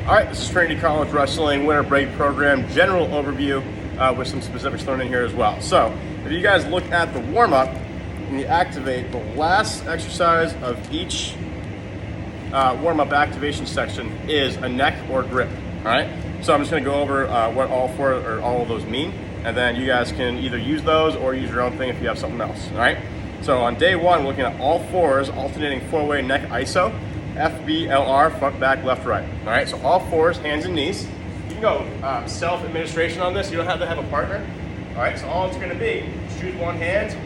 All right, this is Trinity College Wrestling Winter Break Program General Overview with some specifics thrown in here as well. So if you guys look at the warm-up and you activate the last exercise of each warm-up activation section is a neck or grip, all right? So I'm just gonna go over what all four or all of those mean, and then you guys can either use those or use your own thing if you have something else, all right? So on day one, we're looking at all fours, alternating four-way neck ISO, FBLR, front, back, left, right. All right, so all fours, hands and knees. You can go self-administration on this. You don't have to have a partner. All right, so all it's gonna be, just use one hand,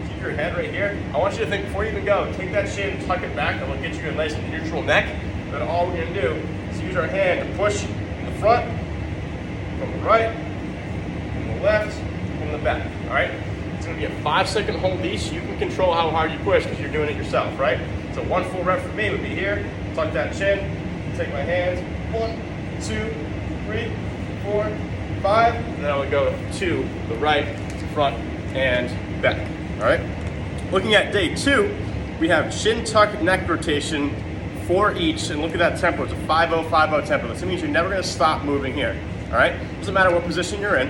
keep your head right here. I want you to think, before you even go, take that shin, tuck it back, and we'll get you a nice neutral neck. Then all we're gonna do is use our hand to push from the front, from the right, from the left, from the back, all right? It's gonna be a 5-second hold each. You can control how hard you push because you're doing it yourself, right? So one full rep for me would be here, tuck that chin, take my hands, 1, 2, 3, 4, 5, and then I would go to the right, to front, and back, all right? Looking at day 2, we have chin tuck neck rotation for each, and look at that tempo, it's a 5-0, 5-0 tempo. This means you're never gonna stop moving here, all right? Doesn't matter what position you're in.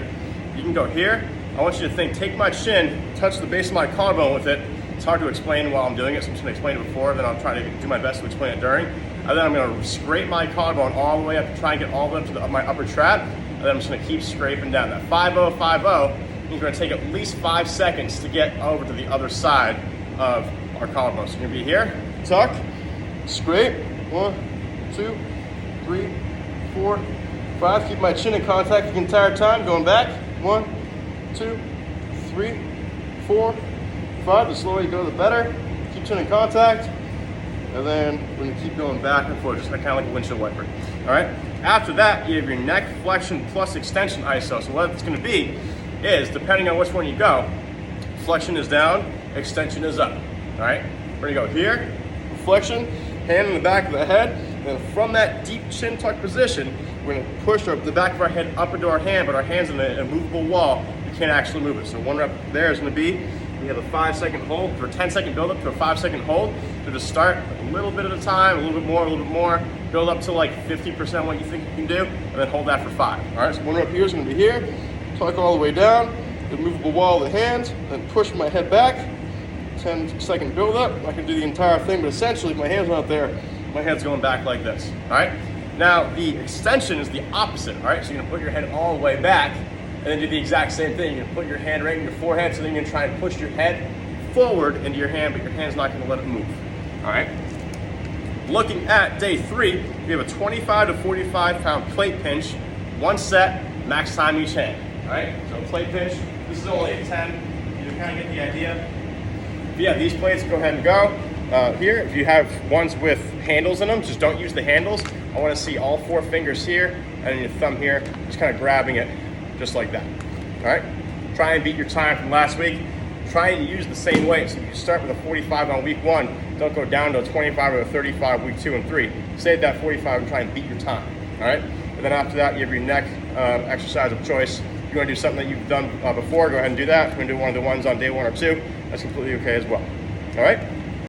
You can go here. I want you to think, take my chin, touch the base of my collarbone with it. It's hard to explain while I'm doing it, so I'm just gonna explain it before, then I'll try to do my best to explain it during. And then I'm gonna scrape my collarbone all the way up to try and get all the way up to my upper trap, and then I'm just gonna keep scraping down. That 5-0, 5-0 means we're gonna take at least 5 seconds to get over to the other side of our collarbone. So you're gonna be here, tuck, scrape, 1, 2, 3, 4, 5. Keep my chin in contact the entire time, going back, 1, 2, 3, 4, 5. The slower you go, the better. Keep chin in contact, and then we're gonna keep going back and forth, just kind of like a windshield wiper. All right. After that, you have your neck flexion plus extension ISO. So what it's gonna be is, depending on which one you go, flexion is down, extension is up. All right. We're gonna go here, flexion, hand in the back of the head, and then from that deep chin tuck position, we're gonna push the back of our head up into our hand, but our hand's in an immovable wall. We can't actually move it. So one rep there is gonna be, we have a 5-second hold, for a 10-second build up to a 5-second hold. So just start a little bit at a time, a little bit more, build up to like 50% what you think you can do, and then hold that for 5. All right, so one rep here is gonna be here, tuck all the way down, the movable wall of the hand, then push my head back, 10-second build up. I can do the entire thing, but essentially if my hand's not there, my head's going back like this, all right? Now the extension is the opposite, all right? So you're gonna put your head all the way back, and then do the exact same thing. You're gonna put your hand right in your forehead, so then you're gonna try and push your head forward into your hand, but your hand's not gonna let it move, all right? Looking at day 3, we have a 25 to 45 pound plate pinch, 1 set, max time each hand, all right? So plate pinch, this is only a 10, you kind of get the idea. If you have these plates, go ahead and go. Here, if you have ones with handles in them, just don't use the handles. I wanna see all 4 fingers here, and then your thumb here, just kind of grabbing it, just like that, all right? Try and beat your time from last week. Try and use the same weight. So if you start with a 45 on week 1, don't go down to a 25 or a 35 week 2 and 3. Stay at that 45 and try and beat your time, all right? And then after that, you have your neck exercise of choice. If you wanna do something that you've done before, go ahead and do that. If you're gonna do one of the ones on day 1 or 2, that's completely okay as well, all right?